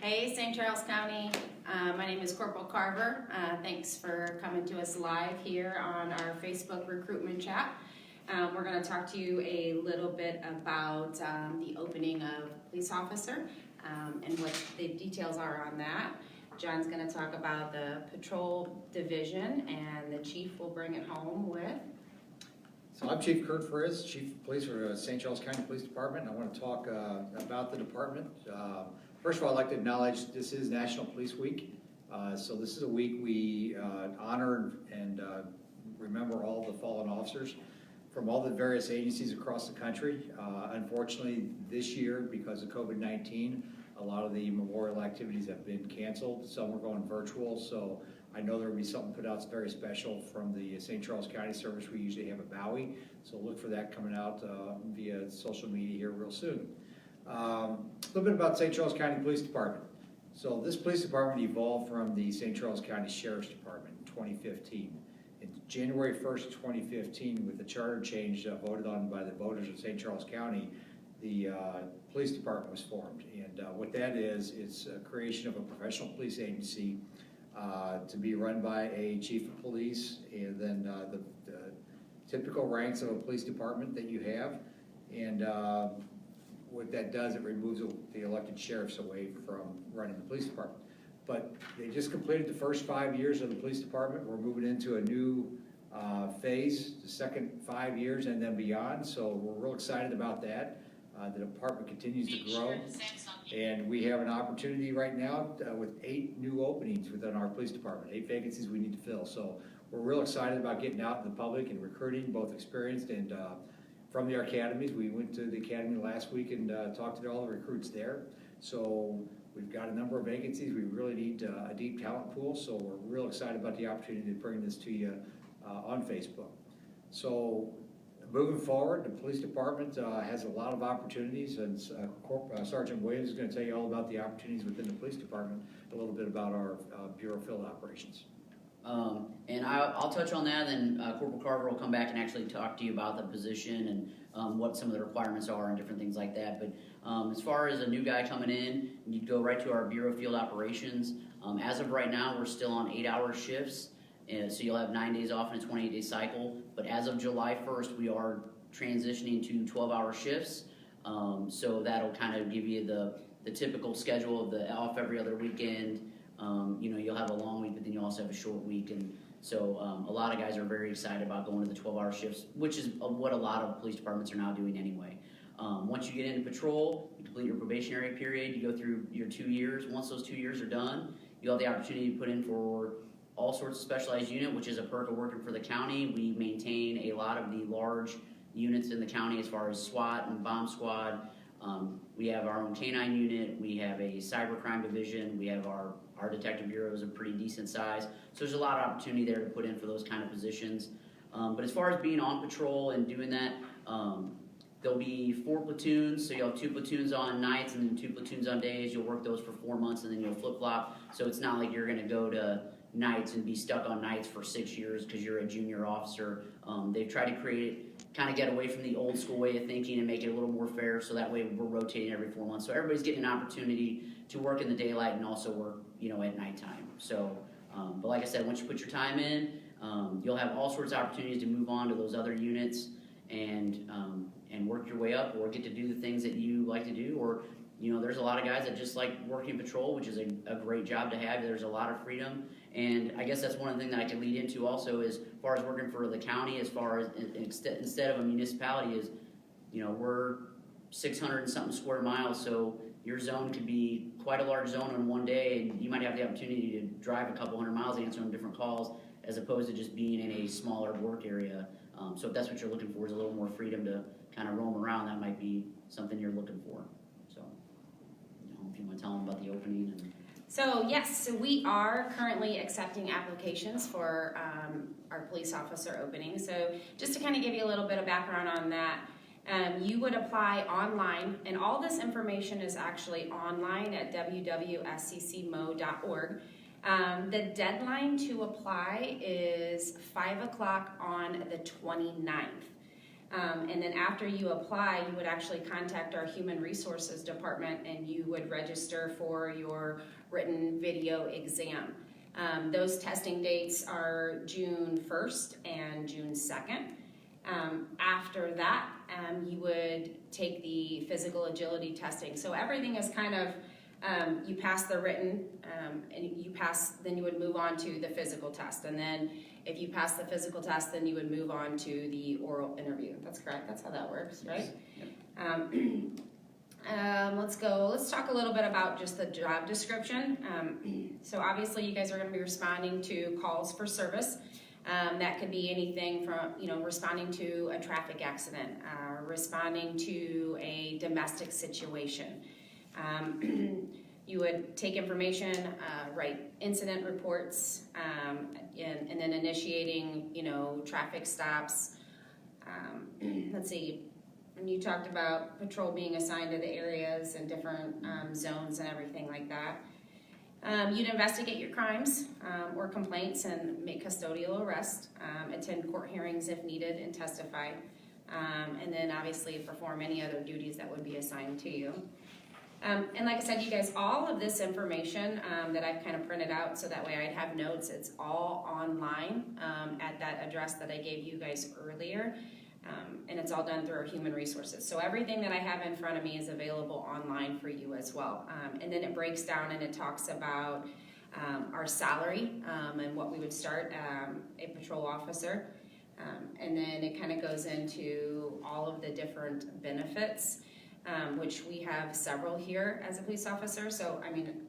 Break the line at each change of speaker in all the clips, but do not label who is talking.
Hey, St. Charles County. My name is Corporal Carver. Thanks for coming to us live here on our Facebook recruitment chat. We're going to talk to you a little bit about the opening of police officer and what the details are on that. John's going to talk about the patrol division, and the chief will bring it home with.
So I'm Chief Frisz, Chief of Police for St. Charles County Police Department. I want to talk about the department. First of all, I'd like to acknowledge this is National Police Week. So this is a week we honor and remember all the fallen officers from all the various agencies across the country. Unfortunately, this year, because of COVID-19, a lot of the memorial activities have been canceled. Some are going virtual, so I know there will be something put out that's very special from the St. Charles County service. We usually have a Bowie, so look for that coming out via social media here real soon. A little bit about St. Charles County Police Department. So this police department evolved from the St. Charles County Sheriff's Department in 2015. In January 1st, 2015, with the charter change voted on by the voters of St. Charles County, the police department was formed. And what that is, it's a creation of a professional police agency to be run by a chief of police, and then the typical ranks of a police department that you have. And what that does, it removes the elected sheriffs away from running the police department. But they just completed the first 5 years of the police department. We're moving into a new phase, the second 5 years and then beyond. So we're real excited about that. The department continues to grow, and we have an opportunity right now with 8 new openings within our police department, 8 vacancies we need to fill. So we're real excited about getting out in the public and recruiting, both experienced and from the academies. We went to the academy last week and talked to all the recruits there. So we've got a number of vacancies. We really need a deep talent pool, so we're real excited about the opportunity to bring this to you on Facebook. So moving forward, the police department has a lot of opportunities, and Sergeant Williams is going to tell you all about the opportunities within the police department, a little bit about our Bureau field operations.
And I'll touch on that, and then Corporal Carver will come back and actually talk to you about the position and what some of the requirements are and different things like that. But as far as a new guy coming in, you'd go right to our Bureau field operations. As of right now, we're still on 8-hour shifts. So you'll have 9 days off in a 28-day cycle. But as of July 1st, we are transitioning to 12-hour shifts. So that'll kind of give you the typical schedule of the off every other weekend. You'll have a long week, but then you'll also have a short week. And so a lot of guys are very excited about going to the 12-hour shifts, which is what a lot of police departments are now doing anyway. Once you get into patrol, you complete your probationary period, you go through your 2 years. Once those 2 years are done, you'll have the opportunity to put in for all sorts of specialized unit, which is a perk of working for the county. We maintain a lot of the large units in the county as far as SWAT and bomb squad. We have our own canine unit. We have a cybercrime division. We have our detective bureau is a pretty decent size. So there's a lot of opportunity there to put in for those kind of positions. But as far as being on patrol and doing that, there'll be 4 platoons. So you'll have 2 platoons on nights and then 2 platoons on days. You'll work those for 4 months and then you'll flip-flop. So it's not like you're going to go to nights and be stuck on nights for 6 years because you're a junior officer. They've tried to kind of get away from the old school way of thinking and make it a little more fair, so that way we're rotating every 4 months. So everybody's getting an opportunity to work in the daylight and also work, at nighttime. So, but like I said, once you put your time in, you'll have all sorts of opportunities to move on to those other units and work your way up, or get to do the things that you like to do. Or there's a lot of guys that just like working patrol, which is a great job to have. There's a lot of freedom. And I guess that's one of the things that I could lead into also, is as far as working for the county, as far as instead of a municipality, is, we're 600 and something square miles, so your zone could be quite a large zone on one day, and you might have the opportunity to drive a couple hundred miles answering different calls, as opposed to just being in a smaller work area. So if that's what you're looking for, is a little more freedom to kind of roam around, that might be something you're looking for. So, if you want to tell them about the opening.
So yes, so we are currently accepting applications for our police officer opening. So just to kind of give you a little bit of background on that, you would apply online, and all this information is actually online at www.sccmo.org. The deadline to apply is 5 o'clock on the 29th. And then after you apply, you would actually contact our Human Resources Department and you would register for your written video exam. Those testing dates are June 1st and June 2nd. After that, you would take the physical agility testing. So everything is kind of, you pass the written, and you pass, then you would move on to the physical test. And then if you pass the physical test, then you would move on to the oral interview. That's correct, that's how that works, right?
Yep.
Let's talk a little bit about just the job description. So obviously you guys are gonna be responding to calls for service. That could be anything from, responding to a traffic accident, responding to a domestic situation. You would take information, write incident reports, and then initiating, traffic stops. Let's see, and you talked about patrol being assigned to the areas and different zones and everything like that. You'd investigate your crimes or complaints and make custodial arrest, attend court hearings if needed and testify, and then obviously perform any other duties that would be assigned to you. And like I said, you guys, all of this information that I've kind of printed out so that way I'd have notes, it's all online at that address that I gave you guys earlier. And it's all done through our human resources. So everything that I have in front of me is available online for you as well. And then it breaks down and it talks about our salary and what we would start a patrol officer. And then it kind of goes into all of the different benefits, which we have several here as a police officer. So,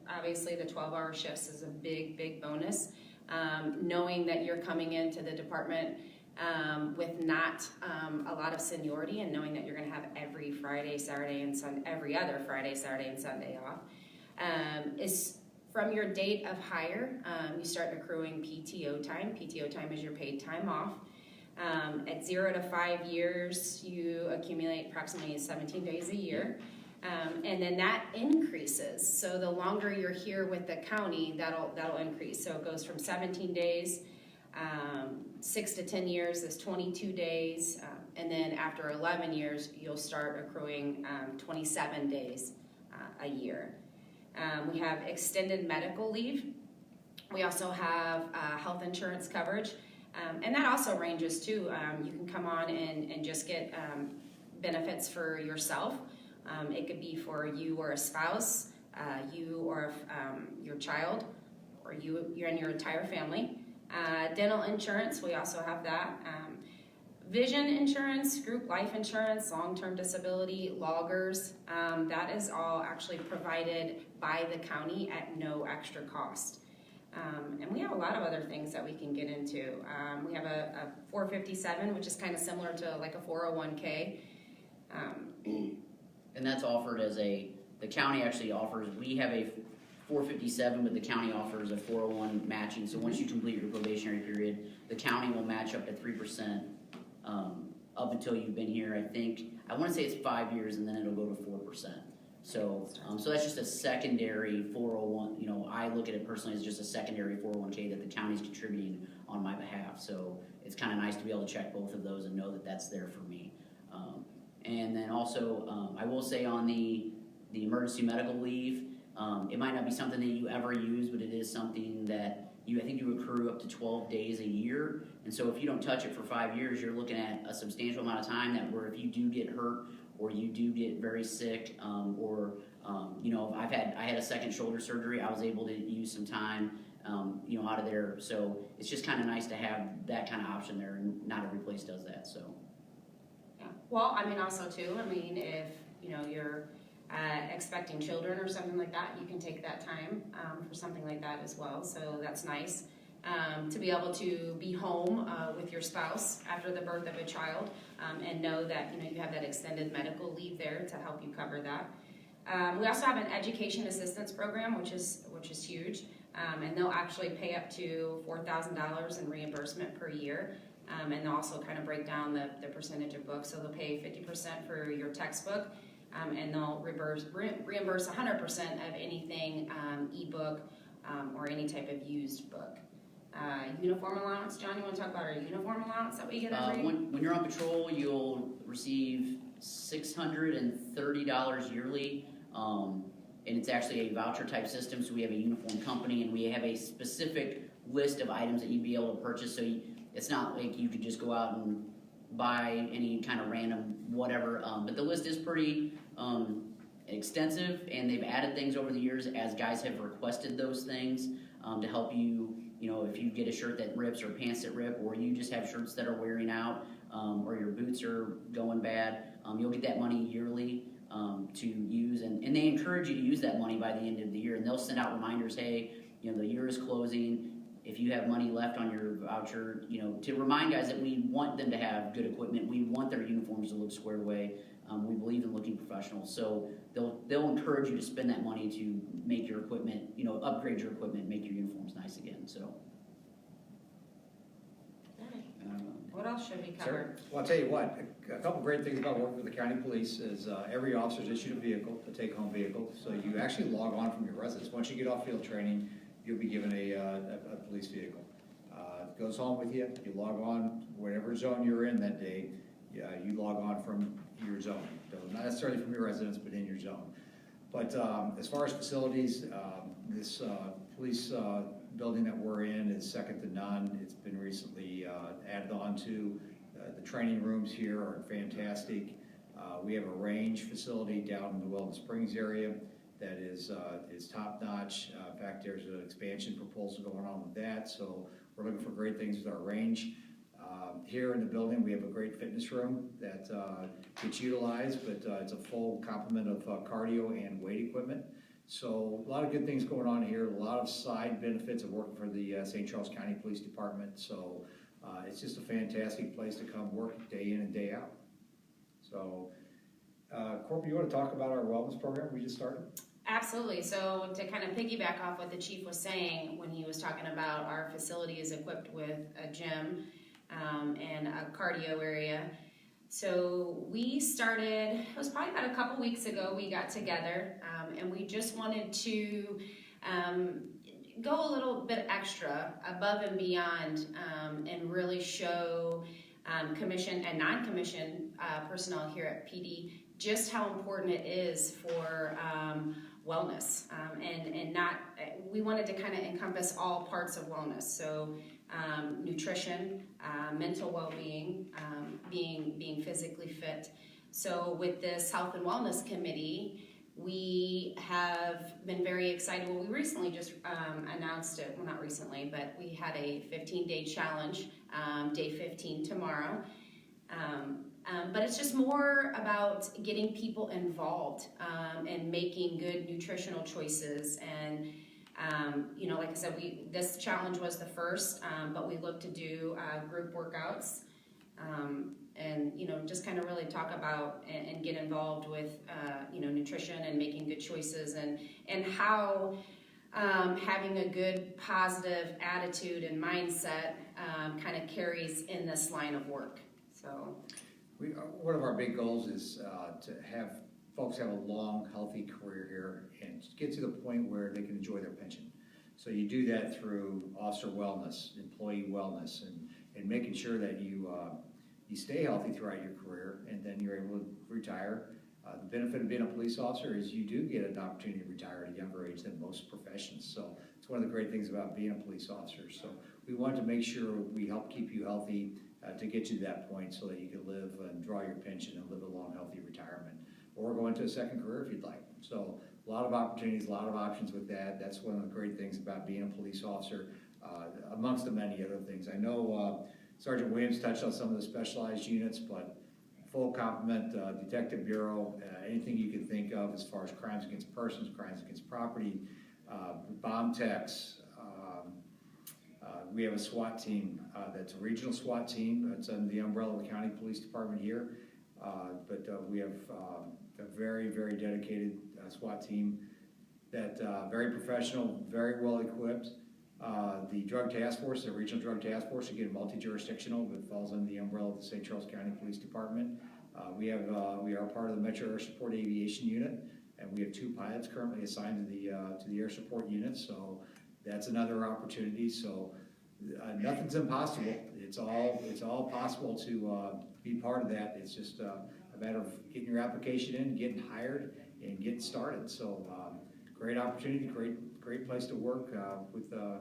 obviously the 12-hour shifts is a big, big bonus. Knowing that you're coming into the department with not a lot of seniority and knowing that you're going to have every Friday, Saturday, and Sunday, every other Friday, Saturday, and Sunday off, is from your date of hire, you start accruing PTO time. PTO time is your paid time off. At 0 to 5 years, you accumulate approximately 17 days a year. And then that increases. So the longer you're here with the county, that'll increase. So it goes from 17 days, 6 to 10 years is 22 days, and then after 11 years, you'll start accruing 27 days a year. We have extended medical leave. We also have health insurance coverage, and that also ranges too. You can come on and just get benefits for yourself. It could be for you or a spouse, you or your child, or you and your entire family. Dental insurance, we also have that. Vision insurance, group life insurance, long-term disability, loggers, that is all actually provided by the county at no extra cost. And we have a lot of other things that we can get into. We have a 457, which is kind of similar to like a 401k.
And that's offered as the county actually offers, we have a 457, but the county offers a 401 matching. So once you complete your probationary period, the county will match up to 3% up until you've been here. I want to say it's 5 years, and then it'll go to 4%. So that's just a secondary 401. I look at it personally as just a secondary 401k that the county's contributing on my behalf. So it's kind of nice to be able to check both of those and know that that's there for me. And then also, I will say on the emergency medical leave, it might not be something that you ever use, but it is something that I think you accrue up to 12 days a year. And so if you don't touch it for 5 years, you're looking at a substantial amount of time that where if you do get hurt or you do get very sick, I had a second shoulder surgery, I was able to use some time, out of there. So it's just kind of nice to have that kind of option there, and not every place does that. So.
Yeah. Well, also too, if you're expecting children or something like that, you can take that time for something like that as well. So that's nice to be able to be home with your spouse after the birth of a child and know that you have that extended medical leave there to help you cover that. We also have an education assistance program, which is huge, and they'll actually pay up to $4,000 in reimbursement per year. And they'll also kind of break down the percentage of books. So they'll pay 50% for your textbook, and they'll reimburse 100% of anything ebook or any type of used book. Uniform allowance. John, you want to talk about our uniform allowance that we get every?
When you're on patrol, you'll receive $630 yearly, and it's actually a voucher type system. So we have a uniform company, and we have a specific list of items that you'd be able to purchase. So it's not like you could just go out and buy any kind of random whatever. But the list is pretty extensive, and they've added things over the years as guys have requested those things to help you. You know, if you get a shirt that rips or pants that rip, or you just have shirts that are wearing out, or your boots are going bad, you'll get that money yearly to use. And they encourage you to use that money by the end of the year. And they'll send out reminders, hey, you know, the year is closing. If you have money left on your voucher, you know, to remind guys that we want them to have good equipment. We want their uniforms to look squared away. We believe in looking professional. So they'll encourage you to spend that money to make your equipment, you know, upgrade your equipment, make your uniforms nice again. So.
What else should we cover?
Well, I'll tell you what, a couple great things about working for the county police is every officer's issued a vehicle, a take-home vehicle, so you actually log on from your residence. Once you get off field training, you'll be given a police vehicle. It goes home with you, you log on, whatever zone you're in that day, you log on from your zone. So not necessarily from your residence, but in your zone. But as far as facilities, this police building that we're in is second to none. It's been recently added on to. The training rooms here are fantastic. We have a range facility down in the Weldon Springs area that is top notch. In fact, there's an expansion proposal going on with that. So we're looking for great things with our range. Here in the building, we have a great fitness room that gets utilized, but it's a full complement of cardio and weight equipment. So a lot of good things going on here, a lot of side benefits of working for the St. Charles County Police Department. So it's just a fantastic place to come work day in and day out. So Corporal, you want to talk about our wellness program we just started?
Absolutely. So to kind of piggyback off what the chief was saying when he was talking about our facility is equipped with a gym and a cardio area. So we started, it was probably about a couple weeks ago, we got together and we just wanted to go a little bit extra above and beyond and really show commissioned and non-commissioned personnel here at PD just how important it is for wellness and not, we wanted to kind of encompass all parts of wellness. So nutrition, mental well-being, being physically fit. So with this health and wellness committee, we have been very excited. Well, we recently just announced it, well not recently, but we had a 15-day challenge, day 15 tomorrow. But it's just more about getting people involved and making good nutritional choices. And you know, like I said, this challenge was the first, but we look to do group workouts and you know, just kind of really talk about and get involved with you know, nutrition and making good choices and how having a good positive attitude and mindset kind of carries in this line of work. So
one of our big goals is to have folks have a long, healthy career here and get to the point where they can enjoy their pension. So you do that through officer wellness, employee wellness, and making sure that you stay healthy throughout your career, and then you're able to retire. The benefit of being a police officer is you do get an opportunity to retire at a younger age than most professions. So it's one of the great things about being a police officer. So we wanted to make sure we help keep you healthy to get you to that point so that you can live and draw your pension and live a long, healthy retirement. Or go into a second career if you'd like. So a lot of opportunities, a lot of options with that. That's one of the great things about being a police officer, amongst the many other things. I know Sergeant Williams touched on some of the specialized units, but full complement, Detective Bureau, anything you can think of as far as crimes against persons, crimes against property, bomb techs. We have a SWAT team that's a regional SWAT team that's under the umbrella of the County Police Department here. But we have a very, very dedicated SWAT team that very professional, very well equipped. The Drug Task Force, the Regional Drug Task Force, again multi-jurisdictional, but falls under the umbrella of the St. Charles County Police Department. We are part of the Metro Air Support Aviation Unit, and we have 2 pilots currently assigned to the Air Support Unit. So that's another opportunity. So nothing's impossible. It's all possible to be part of that. It's just a matter of getting your application in, getting hired, and getting started. So great opportunity, great place to work with a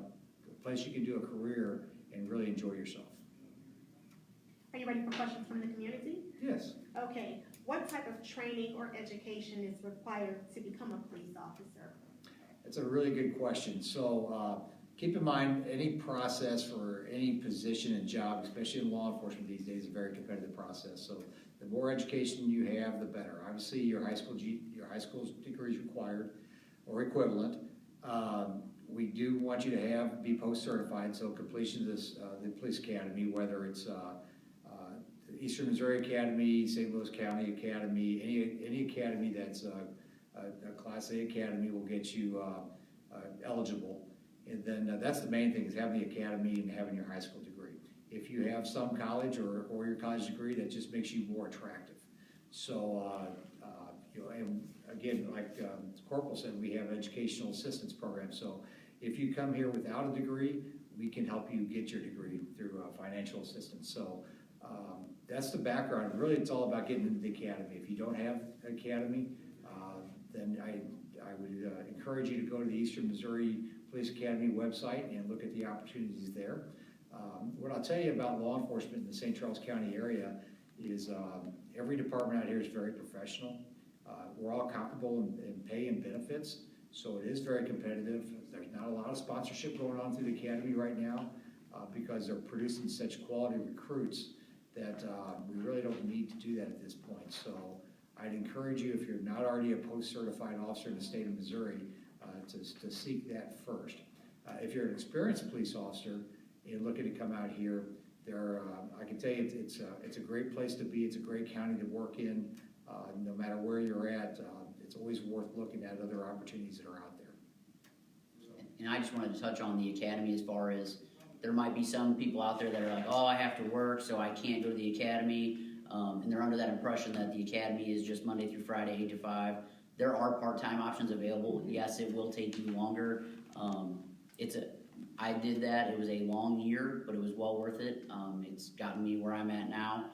place you can do a career and really enjoy yourself.
Are you ready for questions from the community?
Yes.
Okay, what type of training or education is required to become a police officer?
That's a really good question. So keep in mind, any process for any position and job, especially in law enforcement these days, is a very competitive process. So the more education you have, the better. Obviously, your high school degree is required or equivalent. We do want you to be post-certified, so completion of the police academy, whether it's Eastern Missouri Academy, St. Louis County Academy, any academy that's a Class A academy will get you eligible. And then that's the main thing, is having the academy and having your high school degree. If you have some college or your college degree, that just makes you more attractive. So, and again, like Corporal said, we have educational assistance programs. So if you come here without a degree, we can help you get your degree through financial assistance. So that's the background. Really, it's all about getting into the academy. If you don't have an academy, then I would encourage you to go to the Eastern Missouri Police Academy website and look at the opportunities there. What I'll tell you about law enforcement in the St. Charles County area is every department out here is very professional. We're all comparable in pay and benefits, so it is very competitive. There's not a lot of sponsorship going on through the academy right now because they're producing such quality recruits that we really don't need to do that at this point. So I'd encourage you, if you're not already a post-certified officer in the state of Missouri, to seek that first. If you're an experienced police officer and looking to come out here, I can tell you it's a great place to be. It's a great county to work in. No matter where you're at, it's always worth looking at other opportunities that are out there. So.
And I just wanted to touch on the academy, as far as there might be some people out there that are like, oh, I have to work, so I can't go to the academy. And they're under that impression that the academy is just Monday through Friday, 8 to 5. There are part-time options available. Yes, it will take you longer. I did that. It was a long year, but it was well worth it. It's gotten me where I'm at now.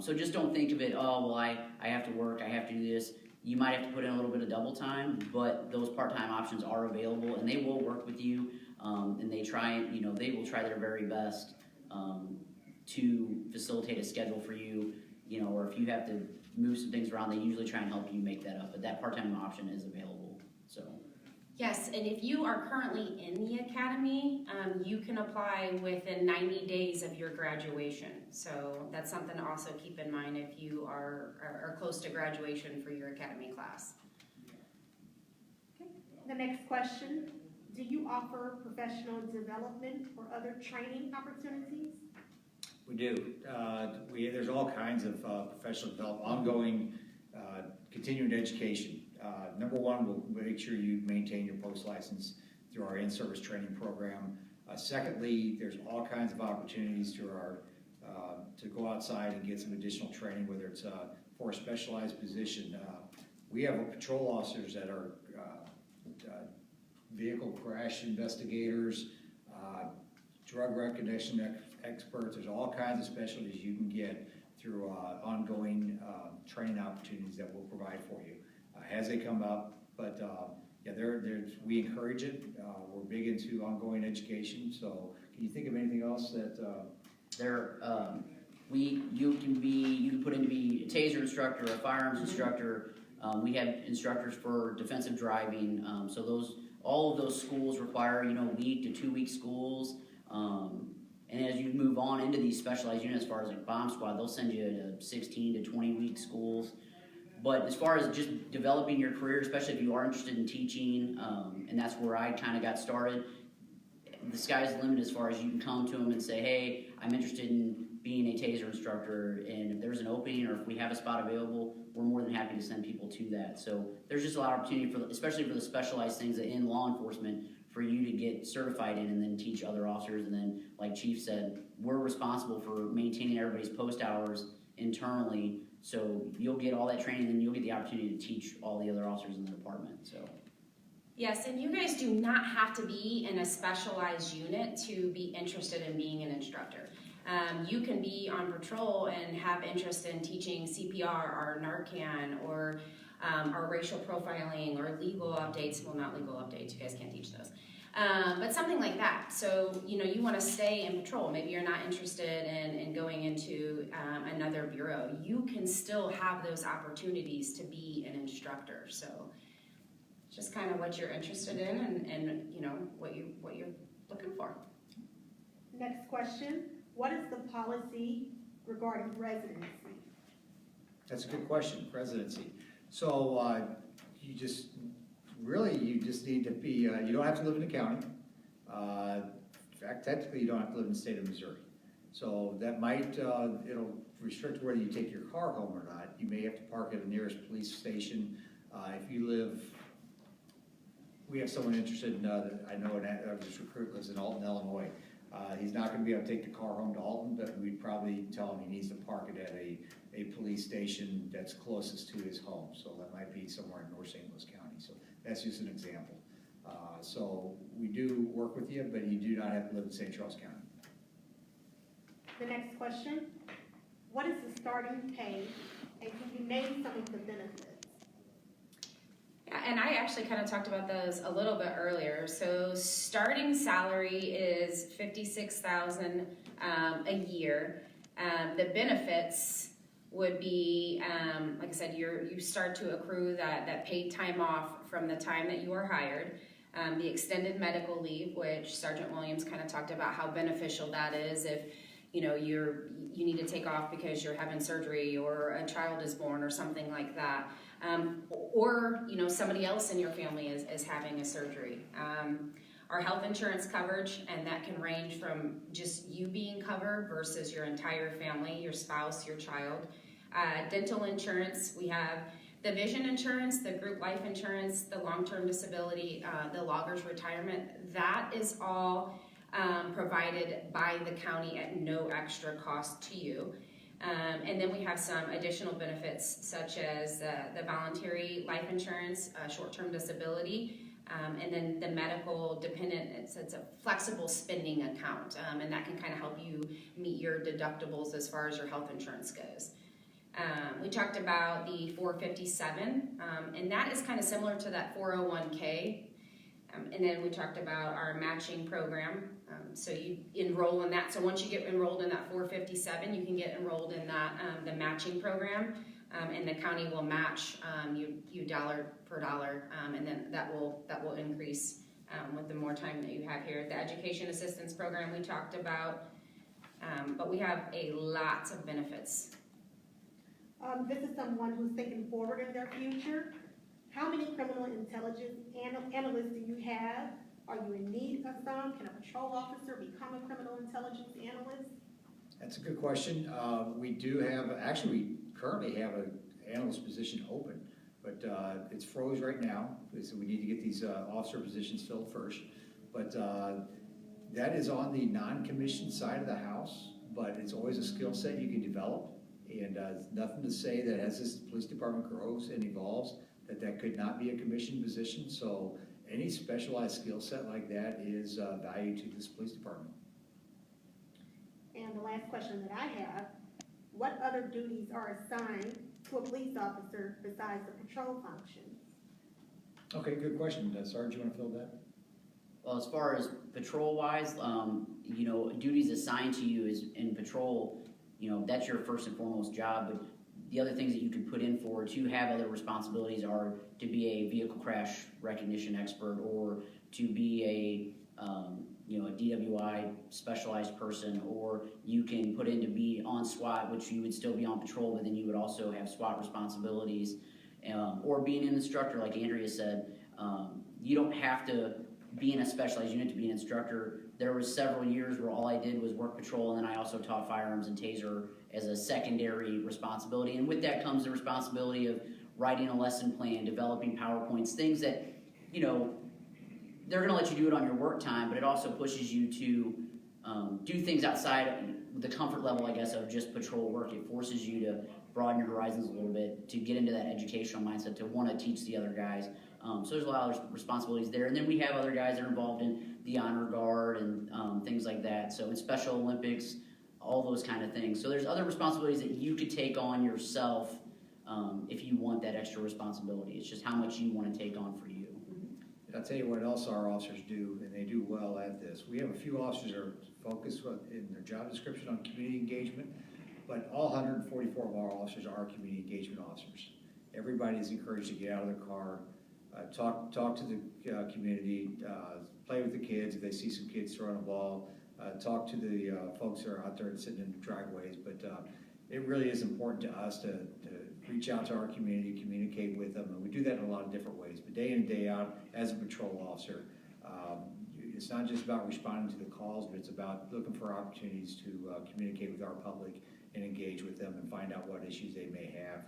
So just don't think of it, oh, well, I have to work, I have to do this. You might have to put in a little bit of double time, but those part-time options are available, and they will work with you. And they will try their very best to facilitate a schedule for you. Or if you have to move some things around, they usually try and help you make that up. But that part-time option is available. So.
Yes, and if you are currently in the academy, you can apply within 90 days of your graduation. So that's something to also keep in mind if you are close to graduation for your academy class.
Okay. The next question, do you offer professional development or other training opportunities?
We do. There's all kinds of professional development, ongoing continuing education. Number one, we'll make sure you maintain your post license through our in-service training program. Secondly, there's all kinds of opportunities through our to go outside and get some additional training, whether it's for a specialized position. We have patrol officers that are vehicle crash investigators, drug recognition experts. There's all kinds of specialties you can get through ongoing training opportunities that we'll provide for you as they come up. But yeah, we encourage it. We're big into ongoing education. So can you think of anything else that?
You can put in to be a taser instructor, a firearms instructor. We have instructors for defensive driving. So all of those schools require week to 2 week schools. And as you move on into these specialized units, as far as like bomb squad, they'll send you to 16 to 20 week schools. But as far as just developing your career, especially if you are interested in teaching, and that's where I kind of got started, the sky's the limit as far as you can come to them and say, hey, I'm interested in being a taser instructor, and if there's an opening or if we have a spot available, we're more than happy to send people to that. So there's just a lot of opportunity, especially for the specialized things in law enforcement, for you to get certified in and then teach other officers. And then, like Chief said, we're responsible for maintaining everybody's post hours internally, so you'll get all that training and you'll get the opportunity to teach all the other officers in the department. So.
Yes, and you guys do not have to be in a specialized unit to be interested in being an instructor. You can be on patrol and have interest in teaching CPR or Narcan or racial profiling or legal updates. Well, not legal updates, you guys can't teach those. But something like that. So, you want to stay in patrol. Maybe you're not interested in going into another bureau. You can still have those opportunities to be an instructor. So, just kind of what you're interested in and what you're looking for.
Next question, what is the policy regarding residency?
That's a good question, residency. So you just need to be, you don't have to live in the county. In fact, technically, you don't have to live in the state of Missouri. So that might, it'll restrict whether you take your car home or not. You may have to park at the nearest police station. If you live, we have someone interested in, I know this recruit lives in Alton, Illinois. He's not going to be able to take the car home to Alton, but we'd probably tell him he needs to park it at a police station that's closest to his home. So that might be somewhere in North St. Louis County. So that's just an example. So we do work with you, but you do not have to live in St. Charles County.
The next question, what is the starting pay, and can you name some of the benefits?
Yeah, and I actually kind of talked about those a little bit earlier. So starting salary is $56,000 a year. The benefits would be, like I said, you start to accrue that paid time off from the time that you are hired. The extended medical leave, which Sergeant Williams kind of talked about how beneficial that is if you need to take off because you're having surgery or a child is born or something like that. Or somebody else in your family is having a surgery. Our health insurance coverage, and that can range from just you being covered versus your entire family, your spouse, your child. Dental insurance, we have the vision insurance, the group life insurance, the long-term disability, the loggers retirement. That is all provided by the county at no extra cost to you. And then we have some additional benefits such as the voluntary life insurance, short-term disability, and then the medical dependent, it's a flexible spending account, and that can kind of help you meet your deductibles as far as your health insurance goes. We talked about the 457, and that is kind of similar to that 401k. And then we talked about our matching program. So you enroll in that. So once you get enrolled in that 457, you can get enrolled in that the matching program, and the county will match you dollar per dollar, and then that will increase with the more time that you have here. The education assistance program we talked about, but we have a lot of benefits.
This is someone who's thinking forward in their future. How many criminal intelligence analysts do you have? Are you in need of some? Can a patrol officer become a criminal intelligence analyst?
That's a good question. We currently have an analyst position open, but it's froze right now. So we need to get these officer positions filled first. But that is on the non-commissioned side of the house, but it's always a skill set you can develop. And nothing to say that as this police department grows and evolves, that could not be a commissioned position. So any specialized skill set like that is value to this police department.
And the last question that I have, what other duties are assigned to a police officer besides the patrol functions?
Okay, good question. Sarge, you want to fill that?
Well, as far as patrol-wise, duties assigned to you is in patrol, that's your first and foremost job, but the other things that you can put in for to have other responsibilities are to be a vehicle crash recognition expert or to be a DWI specialized person, or you can put in to be on SWAT, which you would still be on patrol, but then you would also have SWAT responsibilities, or being an instructor, like Andrea said. You don't have to be in a specialized unit to be an instructor. There was several years where all I did was work patrol, and then I also taught firearms and taser as a secondary responsibility. And with that comes the responsibility of writing a lesson plan, developing PowerPoints, things that, they're going to let you do it on your work time, but it also pushes you to do things outside the comfort level, I guess, of just patrol work. It forces you to broaden your horizons a little bit, to get into that educational mindset, to want to teach the other guys. So there's a lot of responsibilities there. And then we have other guys that are involved in the honor guard and things like that. So in Special Olympics, all those kind of things. So there's other responsibilities that you could take on yourself if you want that extra responsibility. It's just how much you want to take on for you.
And I'll tell you what else our officers do, and they do well at this. We have a few officers that are focused in their job description on community engagement, but all 144 of our officers are community engagement officers. Everybody is encouraged to get out of their car, talk to the community, play with the kids if they see some kids throwing a ball, talk to the folks that are out there sitting in the driveways. But it really is important to us to reach out to our community, communicate with them, and we do that in a lot of different ways. But day in and day out, as a patrol officer, it's not just about responding to the calls, but it's about looking for opportunities to communicate with our public and engage with them and find out what issues they may have,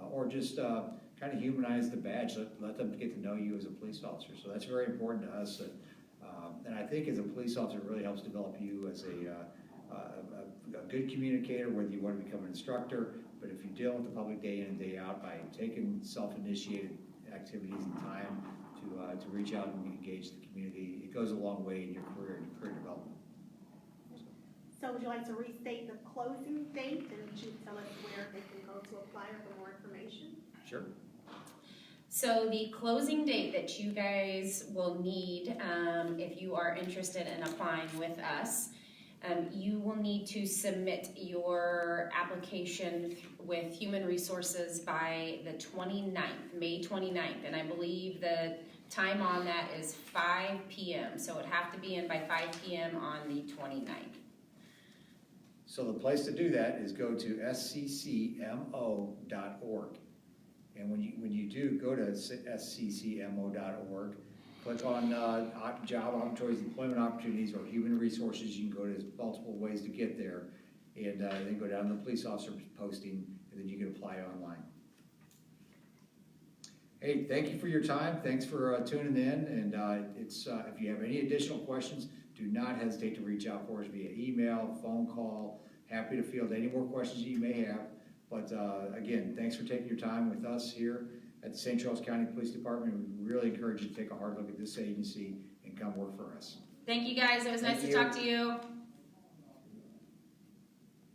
or just kind of humanize the badge, let them get to know you as a police officer. So that's very important to us. And I think as a police officer, it really helps develop you as a good communicator, whether you want to become an instructor. But if you deal with the public day in and day out by taking self-initiated activities and time to reach out and engage the community, it goes a long way in your career and your career development.
So would you like to restate the closing date, and would you tell us where they can go to apply for more information?
Sure.
So the closing date that you guys will need, if you are interested in applying with us, you will need to submit your application with Human Resources by the 29th, May 29th, and I believe the time on that is 5 p.m., so it would have to be in by 5 p.m. on the 29th.
So the place to do that is go to sccmo.org. And when you do go to sccmo.org, click on job opportunities, employment opportunities, or human resources. You can go to multiple ways to get there, and then go down to the police officer posting, and then you can apply online. Hey, thank you for your time. Thanks for tuning in. And if you have any additional questions, do not hesitate to reach out for us via email, phone call. Happy to field any more questions you may have. But again, thanks for taking your time with us here at the St. Charles County Police Department. We really encourage you to take a hard look at this agency and come work for us.
Thank you guys. It was nice to talk to you.